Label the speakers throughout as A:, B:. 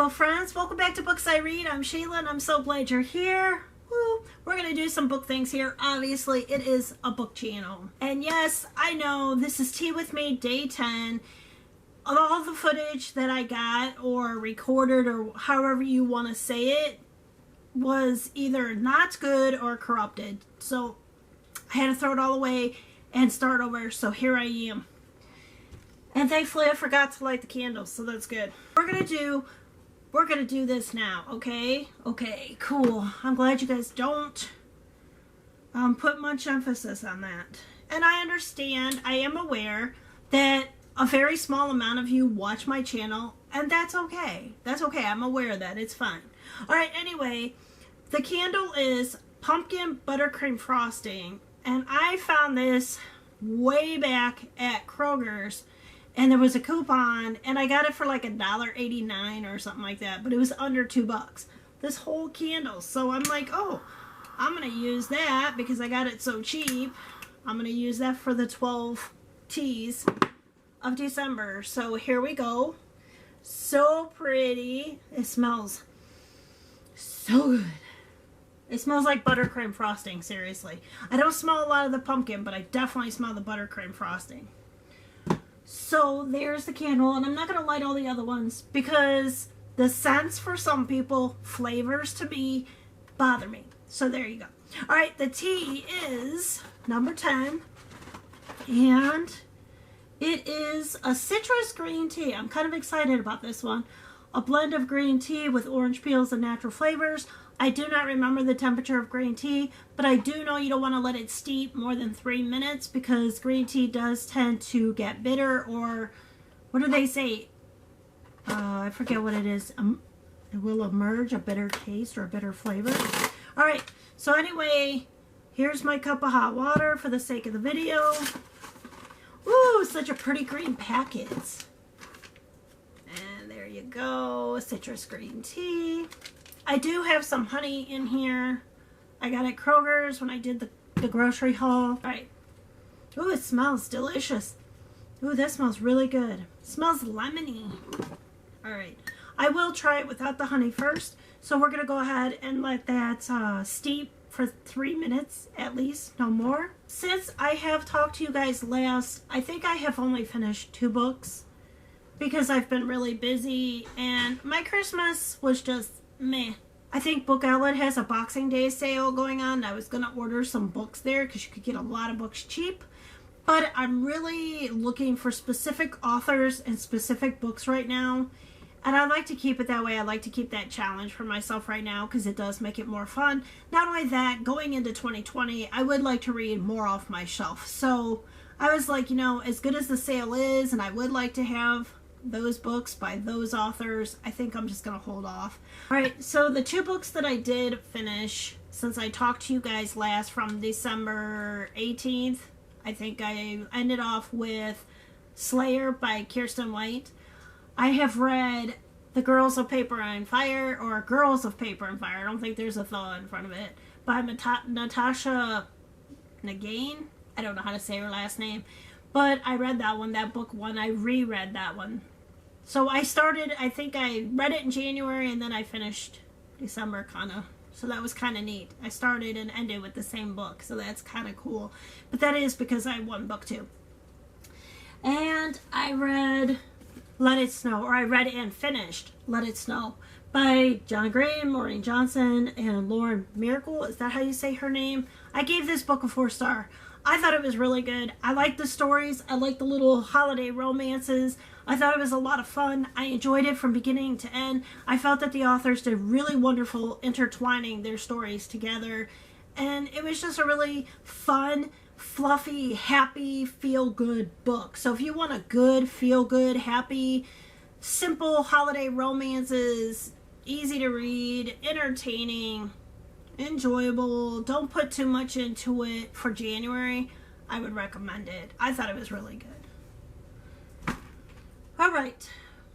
A: Hello friends, welcome back to Books I Read. I'm Sheila and I'm so glad you're here. Woo. We're going to do some book things here. Obviously, it is a book channel. And yes, I know this is Tea With Me Day 10. All the footage that I got or recorded or however you want to say it was either not good or corrupted. So I had to throw it all away and start over. So here I am. And thankfully I forgot to light the candles, so that's good. We're gonna do this now, okay? Okay, cool. I'm glad you guys don't put much emphasis on that. And I understand, I am aware that a very small amount of you watch my channel, and that's okay. That's okay, I'm aware of that, it's fine. Alright, anyway, the candle is pumpkin buttercream frosting, and I found this way back at Kroger's. And there was a coupon, and I got it for like $1.89 or something like that, but it was under $2. This whole candle. So I'm like, oh, I'm going to use that because I got it so cheap. I'm going to use that for the 12 teas of December. So here we go. So pretty. It smells so good. It smells like buttercream frosting, seriously. I don't smell a lot of the pumpkin, but I definitely smell the buttercream frosting. So there's the candle, and I'm not going to light all the other ones because the scents for some people, flavors to me, bother me. So there you go. Alright, the tea is number 10, and it is a citrus green tea. I'm kind of excited about this one. A blend of green tea with orange peels and natural flavors. I do not remember the temperature of green tea, but I do know you don't want to let it steep more than 3 minutes because green tea does tend to get bitter, or what do they say? I forget what it is. It will emerge a bitter taste or a bitter flavor. All right, so anyway, here's my cup of hot water for the sake of the video. Ooh, such a pretty green packet. And there you go, citrus green tea. I do have some honey in here. I got it at Kroger's when I did the grocery haul. All right. Ooh, it smells delicious. Ooh, that smells really good. It smells lemony. All right. I will try it without the honey first. So we're going to go ahead and let that steep for 3 minutes at least, no more. Since I have talked to you guys last, I think I have only finished 2 books because I've been really busy and my Christmas was just meh. I think Book Outlet has a Boxing Day sale going on. I was going to order some books there because you could get a lot of books cheap. But I'm really looking for specific authors and specific books right now. And I like to keep it that way. I like to keep that challenge for myself right now because it does make it more fun. Not only that, going into 2020, I would like to read more off my shelf. So I was like, you know, as good as the sale is, and I would like to have those books by those authors, I think I'm just going to hold off. Alright, so the 2 books that I did finish since I talked to you guys last from December 18th, I think I ended off with Slayer by Kirsten White. I have read The Girls of Paper and Fire, or Girls of Paper and Fire, I don't think there's a thaw in front of it, by Natasha Nagain. I don't know how to say her last name. But I read that one, that book one. I reread that one. So I started, I think I read it in January and then I finished December kind of. So that was kind of neat. I started and ended with the same book. So that's kind of cool. But that is because I won book 2. And I read Let It Snow, or I read and finished Let It Snow by John Graham, Maureen Johnson, and Lauren Miracle. Is that how you say her name? I gave this book a 4-star. I thought it was really good. I liked the stories. I liked the little holiday romances. I thought it was a lot of fun. I enjoyed it from beginning to end. I felt that the authors did really wonderful intertwining their stories together. And it was just a really fun, fluffy, happy, feel-good book. So if you want a good, feel-good, happy, simple holiday romances, easy to read, entertaining, enjoyable, don't put too much into it for January, I would recommend it. I thought it was really good. Alright,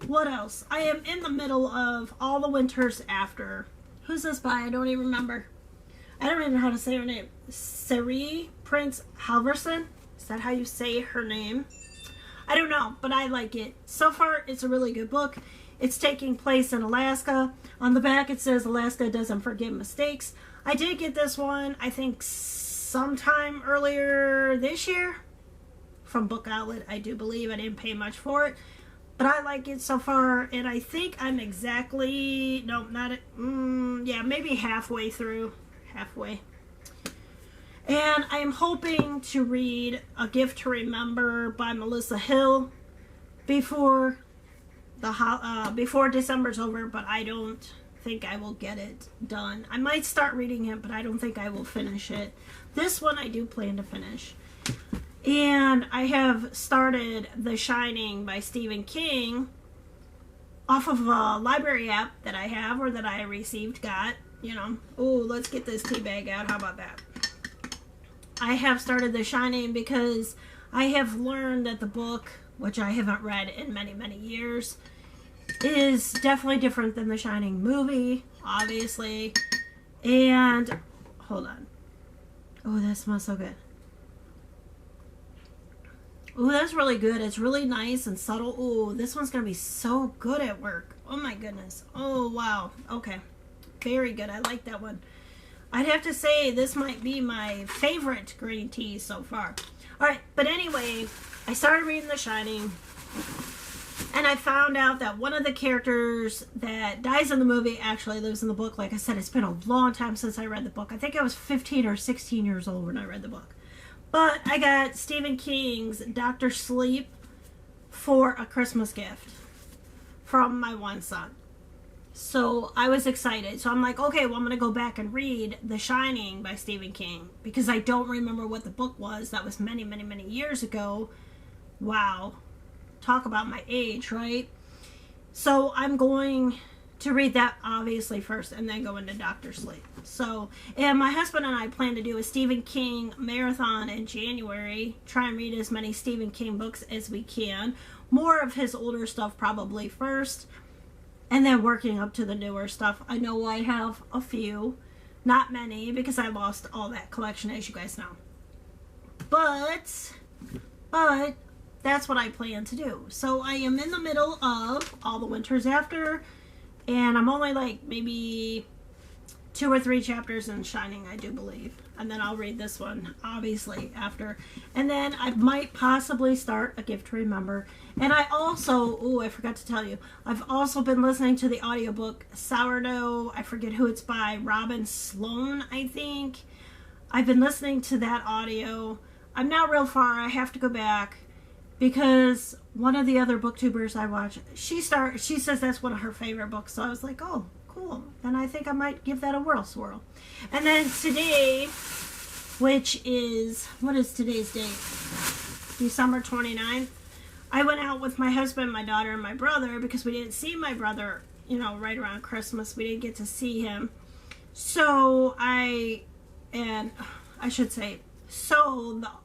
A: what else? I am in the middle of All the Winters After. Who's this by? I don't even remember. I don't even know how to say her name. Siri Prince Halverson? Is that how you say her name? I don't know, but I like it. So far, it's a really good book. It's taking place in Alaska. On the back it says Alaska doesn't forgive mistakes. I did get this one, I think sometime earlier this year from Book Outlet, I do believe. I didn't pay much for it, but I like it so far, and I think I'm exactly, no, not, yeah, maybe halfway through, and I'm hoping to read A Gift to Remember by Melissa Hill before December's over, but I don't think I will get it done. I might start reading it, but I don't think I will finish it. This one I do plan to finish. And I have started The Shining by Stephen King off of a library app that I have, or that I got, you know. Oh, let's get this tea bag out. How about that? I have started The Shining because I have learned that the book, which I haven't read in many, many years, is definitely different than the Shining movie, obviously. And hold on. Oh, that smells so good. Oh, that's really good. It's really nice and subtle. Oh, this one's gonna be so good at work. Oh my goodness. Oh wow. Okay, very good. I like that one. I'd have to say this might be my favorite green tea so far. All right, but anyway, I started reading The Shining, and I found out that one of the characters that dies in the movie actually lives in the book. Like I said, it's been a long time since I read the book. I think I was 15 or 16 years old when I read the book. But I got Stephen King's Dr. Sleep for a Christmas gift from my one son. So I was excited. So I'm like, okay, well, I'm going to go back and read The Shining by Stephen King, because I don't remember what the book was. That was many, many, many years ago. Wow. Talk about my age, right? So I'm going to read that obviously first, and then go into Dr. Sleep. So, and my husband and I plan to do a Stephen King marathon in January. Try and read as many Stephen King books as we can. More of his older stuff probably first, and then working up to the newer stuff. I know I have a few, not many, because I lost all that collection, as you guys know. But that's what I plan to do. So I am in the middle of All the Winters After, and I'm only like maybe 2 or 3 chapters in Shining, I do believe. And then I'll read this one, obviously, after. And then I might possibly start A Gift to Remember. And I also, oh, I forgot to tell you, I've also been listening to the audiobook Sourdough. I forget who it's by. Robin Sloan, I think. I've been listening to that audio. I'm not real far. I have to go back, because one of the other booktubers I watch, she says that's one of her favorite books. So I was like, oh, cool. Then I think I might give that a swirl. And then today, which is, what is today's date? December 29th. I went out with my husband, my daughter, and my brother, because we didn't see my brother, you know, right around Christmas. We didn't get to see him. So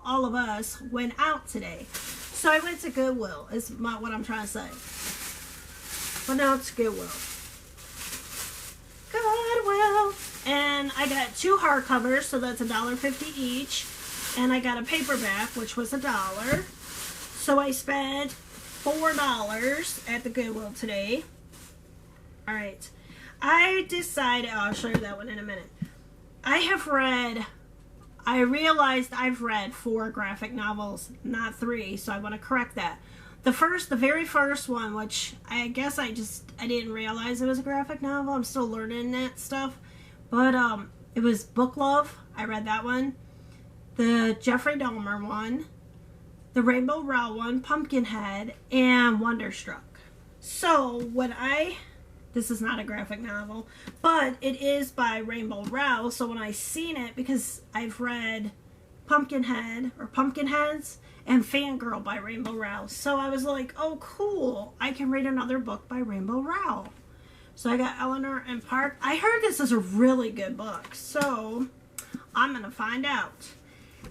A: all of us went out today. So I went to Goodwill, is what I'm trying to say. But now it's Goodwill. Goodwill. And I got 2 hardcovers, so that's $1.50 each. And I got a paperback, which was $1. So I spent $4 at the Goodwill today. Alright. I decided, I'll show you that one in a minute. I realized I've read 4 graphic novels, not 3, so I want to correct that. The very first one, which I guess I didn't realize it was a graphic novel. I'm still learning that stuff. But it was Book Love. I read that one. The Jeffrey Dahmer one. The Rainbow Rowell one, Pumpkinhead, and Wonderstruck. So this is not a graphic novel, but it is by Rainbow Rowell. So when I seen it, because I've read Pumpkinhead or Pumpkinheads and Fangirl by Rainbow Rowell, so I was like, oh cool, I can read another book by Rainbow Rowell. So I got Eleanor and Park. I heard this is a really good book, so I'm gonna find out.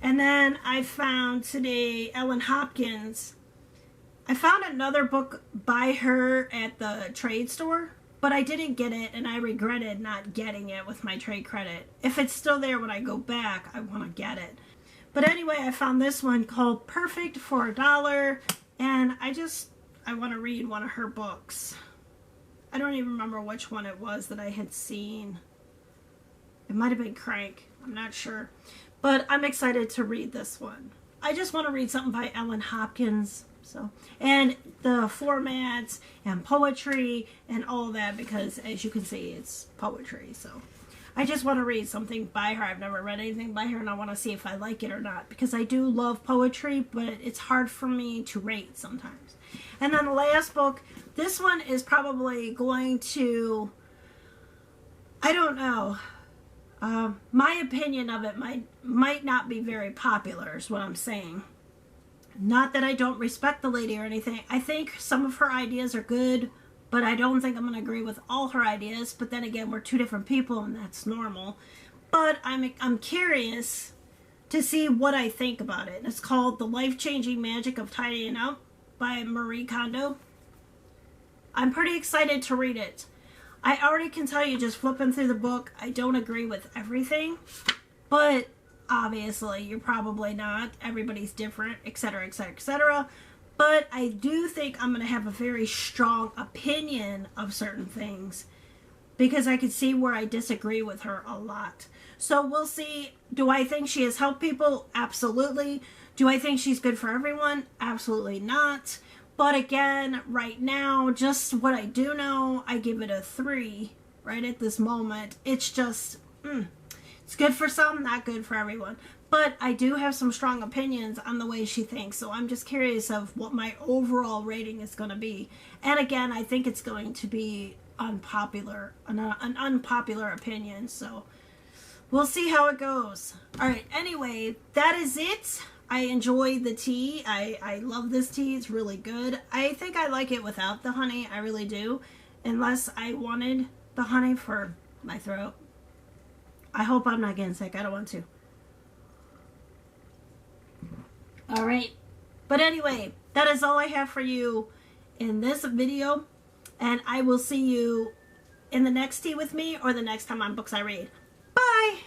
A: And then I found today Ellen Hopkins. I found another book by her at the trade store, but I didn't get it, and I regretted not getting it with my trade credit. If it's still there when I go back, I want to get it. But anyway, I found this one called Perfect for $1, and I want to read one of her books. I don't even remember which one it was that I had seen. It might have been Crank. I'm not sure. But I'm excited to read this one. I just want to read something by Ellen Hopkins. So, and the formats and poetry and all that, because as you can see, it's poetry. So I just want to read something by her. I've never read anything by her, and I want to see if I like it or not, because I do love poetry, but it's hard for me to rate sometimes. And then the last book, this one is probably going to, I don't know, my opinion of it might not be very popular is what I'm saying. Not that I don't respect the lady or anything. I think some of her ideas are good, but I don't think I'm going to agree with all her ideas. But then again, we're two different people, and that's normal. But I'm curious to see what I think about it. It's called The Life-Changing Magic of Tidying Up by Marie Kondo. I'm pretty excited to read it. I already can tell you, just flipping through the book, I don't agree with everything. But obviously, you're probably not. Everybody's different, etc., etc., etc. But I do think I'm going to have a very strong opinion of certain things, because I could see where I disagree with her a lot. So we'll see. Do I think she has helped people? Absolutely. Do I think she's good for everyone? Absolutely not. But again, right now, just what I do know, I give it a 3 right at this moment. It's just, it's good for some, not good for everyone. But I do have some strong opinions on the way she thinks, so I'm just curious of what my overall rating is going to be. And again, I think it's going to be unpopular, an unpopular opinion, so we'll see how it goes. Alright, anyway, that is it. I enjoy the tea. I love this tea. It's really good. I think I like it without the honey. I really do. Unless I wanted the honey for my throat. I hope I'm not getting sick. I don't want to. Alright. But anyway, that is all I have for you in this video. And I will see you in the next tea with me, or the next time on Books I Read. Bye!